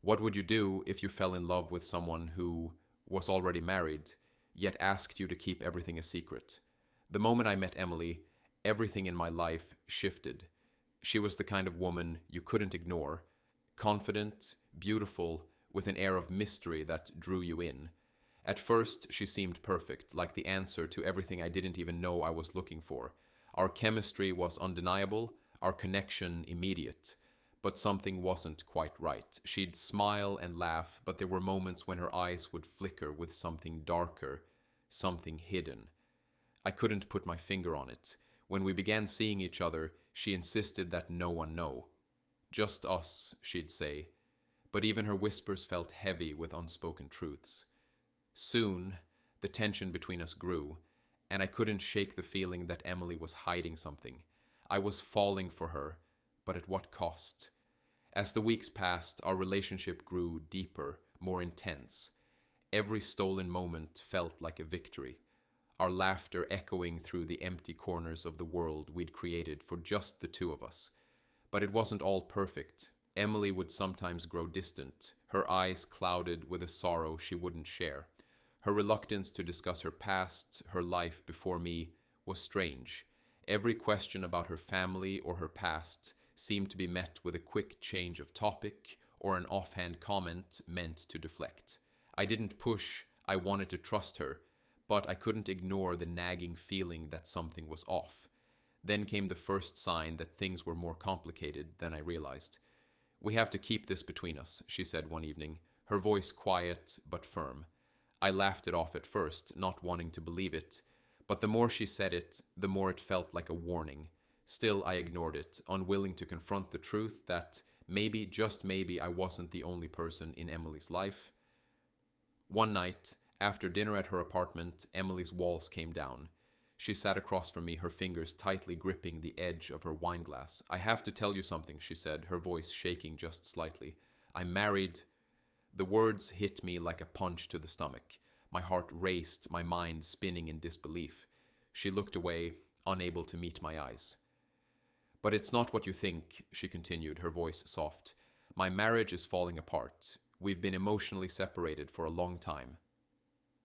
What would you do if you fell in love with someone who was already married, yet asked you to keep everything a secret? The moment I met Emily, everything in my life shifted. She was the kind of woman you couldn't ignore, confident, beautiful, with an air of mystery that drew you in. At first, she seemed perfect, like the answer to everything I didn't even know I was looking for. Our chemistry was undeniable, our connection immediate. But something wasn't quite right. She'd smile and laugh, but there were moments when her eyes would flicker with something darker, something hidden. I couldn't put my finger on it. When we began seeing each other, she insisted that no one know. Just us, she'd say. But even her whispers felt heavy with unspoken truths. Soon, the tension between us grew, and I couldn't shake the feeling that Emily was hiding something. I was falling for her, but at what cost? As the weeks passed, our relationship grew deeper, more intense. Every stolen moment felt like a victory, our laughter echoing through the empty corners of the world we'd created for just the two of us. But it wasn't all perfect. Emily would sometimes grow distant, her eyes clouded with a sorrow she wouldn't share. Her reluctance to discuss her past, her life before me, was strange. Every question about her family or her past seemed to be met with a quick change of topic or an offhand comment meant to deflect. I didn't push, I wanted to trust her, but I couldn't ignore the nagging feeling that something was off. Then came the first sign that things were more complicated than I realized. "We have to keep this between us," she said one evening, her voice quiet but firm. I laughed it off at first, not wanting to believe it, but the more she said it, the more it felt like a warning. Still, I ignored it, unwilling to confront the truth that maybe, just maybe, I wasn't the only person in Emily's life. One night, after dinner at her apartment, Emily's walls came down. She sat across from me, her fingers tightly gripping the edge of her wine glass. "I have to tell you something," she said, her voice shaking just slightly. "I'm married." The words hit me like a punch to the stomach. My heart raced, my mind spinning in disbelief. She looked away, unable to meet my eyes. "But it's not what you think," she continued, her voice soft. "My marriage is falling apart. We've been emotionally separated for a long time."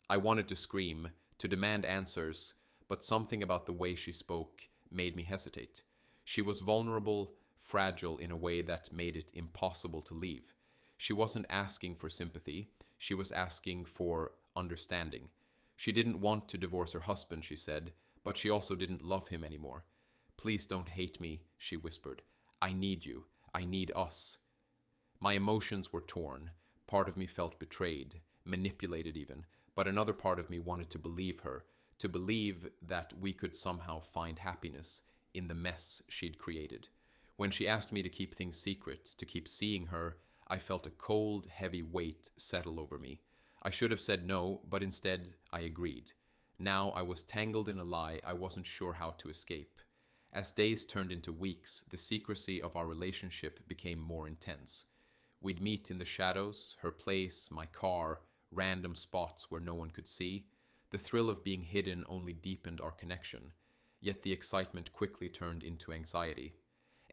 I wanted to scream, to demand answers, but something about the way she spoke made me hesitate. She was vulnerable, fragile in a way that made it impossible to leave. She wasn't asking for sympathy, she was asking for understanding. She didn't want to divorce her husband, she said, but she also didn't love him anymore. "Please don't hate me," she whispered. "I need you. I need us." My emotions were torn. Part of me felt betrayed, manipulated even, but another part of me wanted to believe her, to believe that we could somehow find happiness in the mess she'd created. When she asked me to keep things secret, to keep seeing her, I felt a cold, heavy weight settle over me. I should have said no, but instead I agreed. Now I was tangled in a lie I wasn't sure how to escape. As days turned into weeks, the secrecy of our relationship became more intense. We'd meet in the shadows, her place, my car, random spots where no one could see. The thrill of being hidden only deepened our connection, yet the excitement quickly turned into anxiety.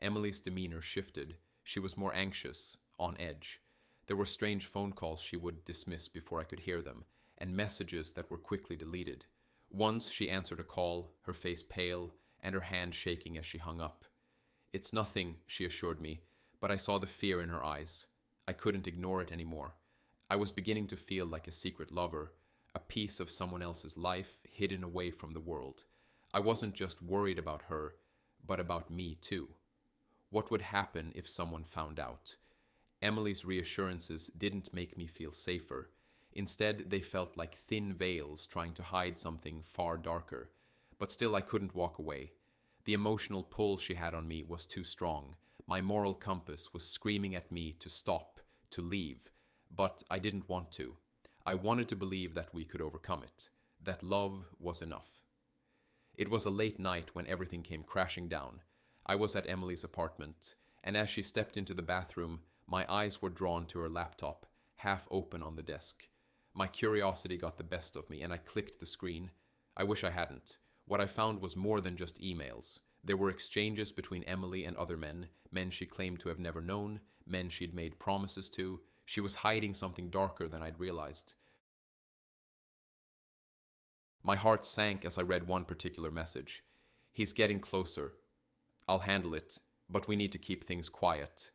Emily's demeanor shifted. She was more anxious, on edge. There were strange phone calls she would dismiss before I could hear them, and messages that were quickly deleted. Once she answered a call, her face pale, and her hand shaking as she hung up. "It's nothing," she assured me, but I saw the fear in her eyes. I couldn't ignore it anymore. I was beginning to feel like a secret lover, a piece of someone else's life hidden away from the world. I wasn't just worried about her, but about me too. What would happen if someone found out? Emily's reassurances didn't make me feel safer. Instead, they felt like thin veils trying to hide something far darker. But still, I couldn't walk away. The emotional pull she had on me was too strong. My moral compass was screaming at me to stop, to leave. But I didn't want to. I wanted to believe that we could overcome it, that love was enough. It was a late night when everything came crashing down. I was at Emily's apartment, and as she stepped into the bathroom, my eyes were drawn to her laptop, half open on the desk. My curiosity got the best of me, and I clicked the screen. I wish I hadn't. What I found was more than just emails. There were exchanges between Emily and other men, men she claimed to have never known, men she'd made promises to. She was hiding something darker than I'd realized. My heart sank as I read one particular message. He's getting closer. I'll handle it, but we need to keep things quiet.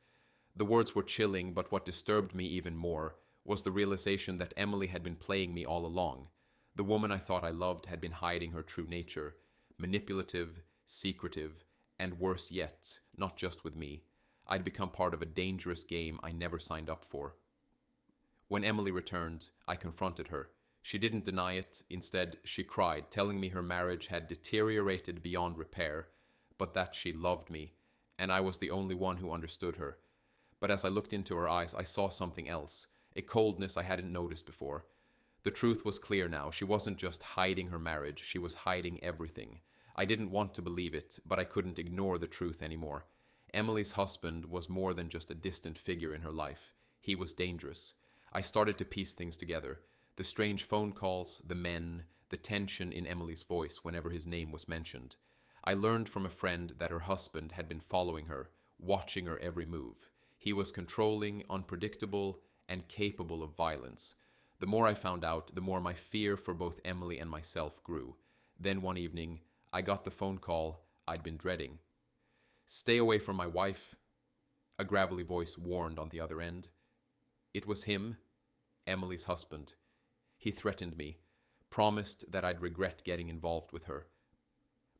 The words were chilling, but what disturbed me even more was the realization that Emily had been playing me all along. The woman I thought I loved had been hiding her true nature, manipulative, secretive, and worse yet, not just with me. I'd become part of a dangerous game I never signed up for. When Emily returned, I confronted her. She didn't deny it. Instead, she cried, telling me her marriage had deteriorated beyond repair, but that she loved me, and I was the only one who understood her. But as I looked into her eyes, I saw something else, a coldness I hadn't noticed before. The truth was clear now. She wasn't just hiding her marriage, she was hiding everything. I didn't want to believe it, but I couldn't ignore the truth anymore. Emily's husband was more than just a distant figure in her life. He was dangerous. I started to piece things together. The strange phone calls, the men, the tension in Emily's voice whenever his name was mentioned. I learned from a friend that her husband had been following her, watching her every move. He was controlling, unpredictable, and capable of violence. The more I found out, the more my fear for both Emily and myself grew. Then one evening, I got the phone call I'd been dreading. "Stay away from my wife," a gravelly voice warned on the other end. It was him, Emily's husband. He threatened me, promised that I'd regret getting involved with her.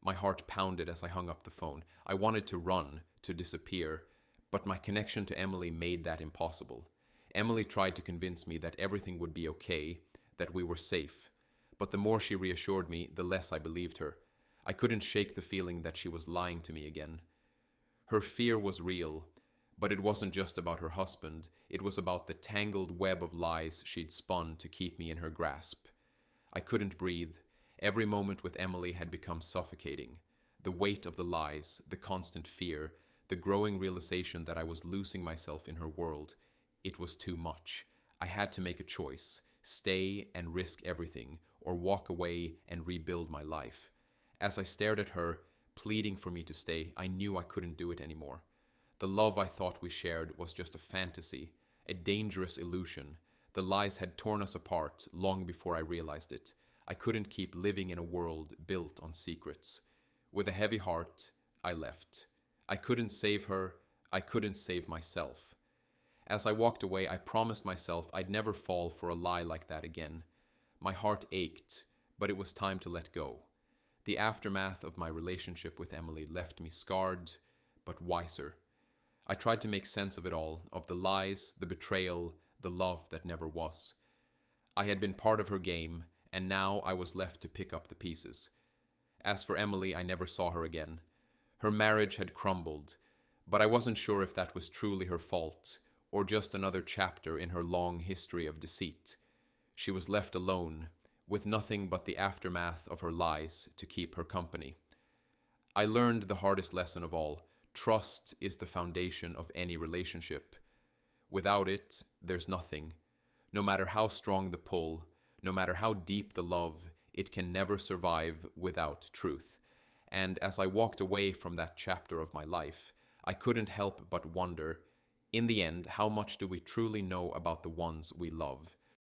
My heart pounded as I hung up the phone. I wanted to run, to disappear, but my connection to Emily made that impossible. Emily tried to convince me that everything would be okay, that we were safe. But the more she reassured me, the less I believed her. I couldn't shake the feeling that she was lying to me again. Her fear was real, but it wasn't just about her husband. It was about the tangled web of lies she'd spun to keep me in her grasp. I couldn't breathe. Every moment with Emily had become suffocating. The weight of the lies, the constant fear, the growing realization that I was losing myself in her world. It was too much. I had to make a choice: stay and risk everything, or walk away and rebuild my life. As I stared at her, pleading for me to stay, I knew I couldn't do it anymore. The love I thought we shared was just a fantasy, a dangerous illusion. The lies had torn us apart long before I realized it. I couldn't keep living in a world built on secrets. With a heavy heart, I left. I couldn't save her. I couldn't save myself. As I walked away, I promised myself I'd never fall for a lie like that again. My heart ached, but it was time to let go. The aftermath of my relationship with Emily left me scarred, but wiser. I tried to make sense of it all, of the lies, the betrayal, the love that never was. I had been part of her game, and now I was left to pick up the pieces. As for Emily, I never saw her again. Her marriage had crumbled, but I wasn't sure if that was truly her fault, or just another chapter in her long history of deceit. She was left alone, with nothing but the aftermath of her lies to keep her company. I learned the hardest lesson of all. Trust is the foundation of any relationship. Without it, there's nothing. No matter how strong the pull, no matter how deep the love, it can never survive without truth. And as I walked away from that chapter of my life, I couldn't help but wonder, in the end, how much do we truly know about the ones we love?